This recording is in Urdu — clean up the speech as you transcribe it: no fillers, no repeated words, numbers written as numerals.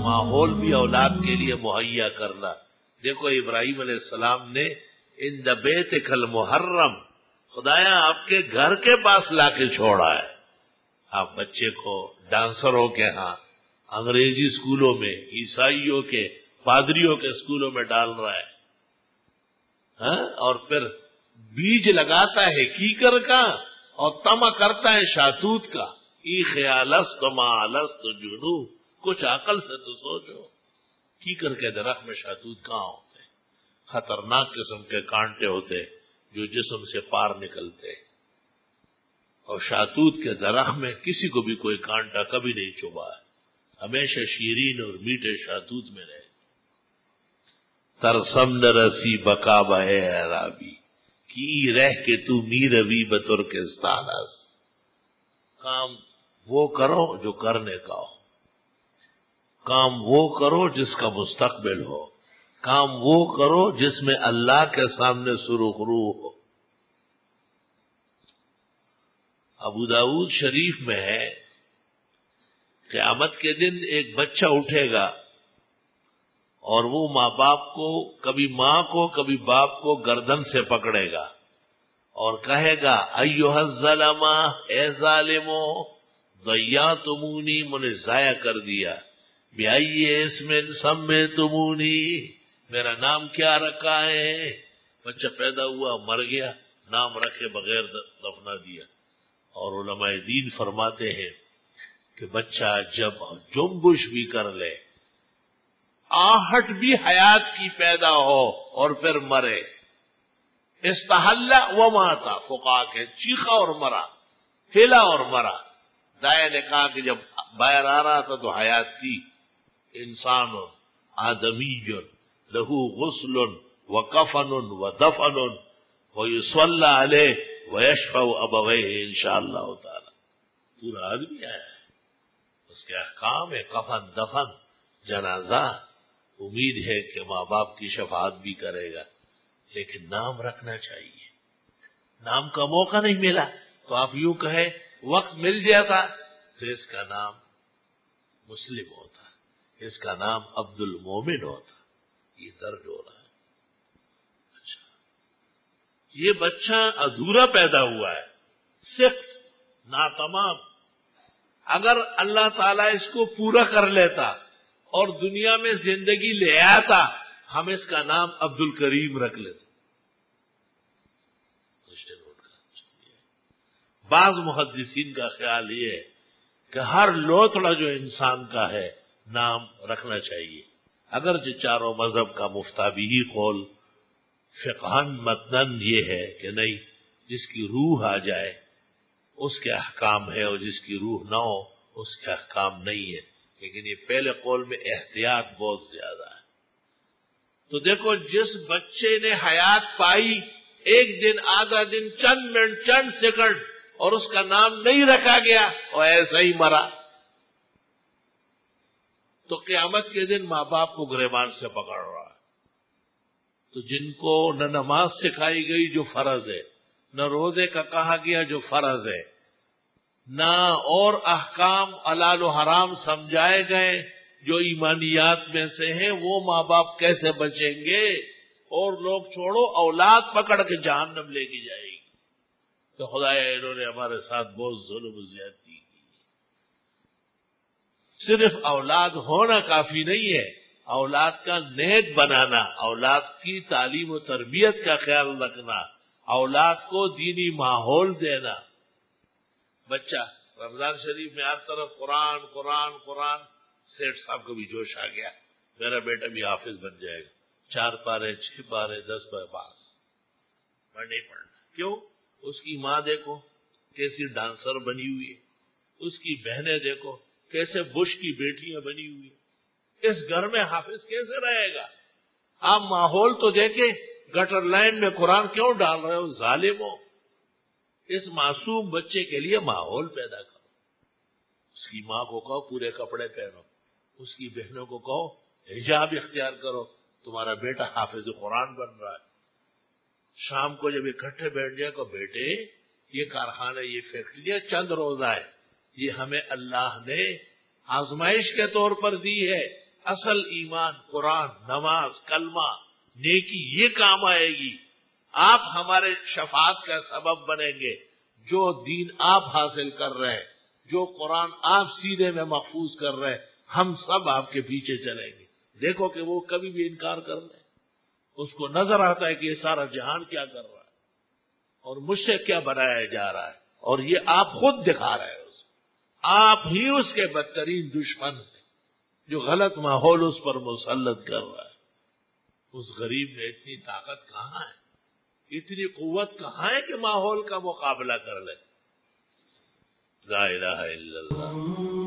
ماحول بھی اولاد کے لیے مہیا کرنا. دیکھو ابراہیم علیہ السلام نے ان بیتک المحرم، خدایا آپ کے گھر کے پاس لا کے چھوڑا ہے. آپ بچے کو ڈانسروں کے ہاں، انگریزی اسکولوں میں، عیسائیوں کے پادریوں کے اسکولوں میں ڈال رہا ہے، اور پھر بیج لگاتا ہے کیکر کا اور تما کرتا ہے شاتوت کا. ای خیالست ما الست جنو، کچھ عقل سے تو سوچو. کیکر کے درخت میں شاتوت کہاں ہوتے؟ خطرناک قسم کے کانٹے ہوتے جو جسم سے پار نکلتے، اور شاتوت کے درخت میں کسی کو بھی کوئی کانٹا کبھی نہیں چبھا. ہمیشہ شیرین اور میٹھے شاتوت میں رہے. ترسم نرسی بکا بہے عرابی کی رہ کے تو میروی بترکستان است. کام وہ کرو جو کرنے کا ہو، کام وہ کرو جس کا مستقبل ہو، کام وہ کرو جس میں اللہ کے سامنے سرخرو ہو. ابو داؤد شریف میں ہے، قیامت کے دن ایک بچہ اٹھے گا اور وہ ماں باپ کو، کبھی ماں کو کبھی باپ کو گردن سے پکڑے گا اور کہے گا ایھا الظلمہ، اے ظالمو، ضیعتمونی، مجھے ضائع کر دیا. بأی اسم سمیتمونی، میرا نام کیا رکھا ہے؟ بچہ پیدا ہوا، مر گیا، نام رکھے بغیر دفنا دیا. اور علماء دین فرماتے ہیں کہ بچہ جب جنبش بھی کر لے، آہٹ بھی حیات کی پیدا ہو اور پھر مرے، استحل و ماتا، فقہا کے چیخا اور مرا، ہلا اور مرا. دائیں نے کہا کہ جب باہر آ رہا تھا تو حیات تھی. انسان آدمی لہو غسل و کفن و دفن و یصلی علیہ و یشفع ابویہ انشاءاللہ تعالی. پورا آدمی آیا ہے، اس کے احکام ہے کفن، دفن، جنازہ. امید ہے کہ ماں باپ کی شفاعت بھی کرے گا، لیکن نام رکھنا چاہیے. نام کا موقع نہیں ملا تو آپ یوں کہیں وقت مل جاتا تو اس کا نام مسلم ہوتا، اس کا نام عبد المومن ہوتا. یہ درج ہو رہا ہے. اچھا، یہ بچہ ادھورا پیدا ہوا ہے، صرف ناتمام. اگر اللہ تعالیٰ اس کو پورا کر لیتا اور دنیا میں زندگی لے آتا، ہم اس کا نام عبد الکریم رکھ لیتے. بعض محدثین کا خیال یہ ہے کہ ہر لوتڑا جو انسان کا ہے نام رکھنا چاہیے، اگرچہ چاروں مذہب کا مفتابی قول فقہن متنن یہ ہے کہ نہیں، جس کی روح آ جائے اس کے احکام ہے اور جس کی روح نہ ہو اس کے احکام نہیں ہے. لیکن یہ پہلے قول میں احتیاط بہت زیادہ ہے. تو دیکھو، جس بچے نے حیات پائی، ایک دن، آدھا دن، چند منٹ، چند سیکنڈ، اور اس کا نام نہیں رکھا گیا اور ایسا ہی مرا، تو قیامت کے دن ماں باپ کو گریبان سے پکڑ رہا ہے. تو جن کو نہ نماز سکھائی گئی جو فرض ہے، نہ روزے کا کہا گیا جو فرض ہے، نہ اور احکام حلال و حرام سمجھائے گئے جو ایمانیات میں سے ہیں، وہ ماں باپ کیسے بچیں گے؟ اور لوگ چھوڑو، اولاد پکڑ کے جہنم لے کے جائے گی. تو خدایا انہوں نے ہمارے ساتھ بہت ظلم و زیادتی کی. صرف اولاد ہونا کافی نہیں ہے، اولاد کا نیک بنانا، اولاد کی تعلیم و تربیت کا خیال رکھنا، اولاد کو دینی ماحول دینا. بچہ رمضان شریف میں ہر طرف قرآن قرآن قرآن، سیٹھ صاحب کو بھی جوش آ گیا، میرا بیٹا بھی حافظ بن جائے گا، 4 پارے 6 پارے 10 پارے پاس. میں نہیں پڑھنا. کیوں؟ اس کی ماں دیکھو کیسی ڈانسر بنی ہوئی ہے، اس کی بہنیں دیکھو کیسے بش کی بیٹیاں بنی ہوئی ہیں. اس گھر میں حافظ کیسے رہے گا؟ آپ ماحول تو دیکھیں، گٹر لائن میں قرآن کیوں ڈال رہے ہو ظالموں؟ اس معصوم بچے کے لیے ماحول پیدا کرو. اس کی ماں کو کہو پورے کپڑے پہنو، اس کی بہنوں کو کہو حجاب اختیار کرو، تمہارا بیٹا حافظ قرآن بن رہا ہے. شام کو جب اکٹھے بیٹھ جائے تو بیٹے یہ کارخانہ، یہ فیکٹریاں چند روزہ ہے، یہ ہمیں اللہ نے آزمائش کے طور پر دی ہے. اصل ایمان قرآن، نماز، کلمہ، نیکی، یہ کام آئے گی. آپ ہمارے شفاعت کا سبب بنیں گے. جو دین آپ حاصل کر رہے ہیں، جو قرآن آپ سینے میں محفوظ کر رہے ہیں، ہم سب آپ کے پیچھے چلیں گے. دیکھو کہ وہ کبھی بھی انکار کر لیں. اس کو نظر آتا ہے کہ یہ سارا جہان کیا کر رہا ہے اور مجھ سے کیا بنایا جا رہا ہے، اور یہ آپ خود دکھا رہے ہیں. آپ ہی اس کے بدترین دشمن ہیں جو غلط ماحول اس پر مسلط کر رہا ہے. اس غریب میں اتنی طاقت کہاں ہے، اتنی قوت کہاں ہے کہ ماحول کا مقابلہ کر لے. لا الہ الا اللہ.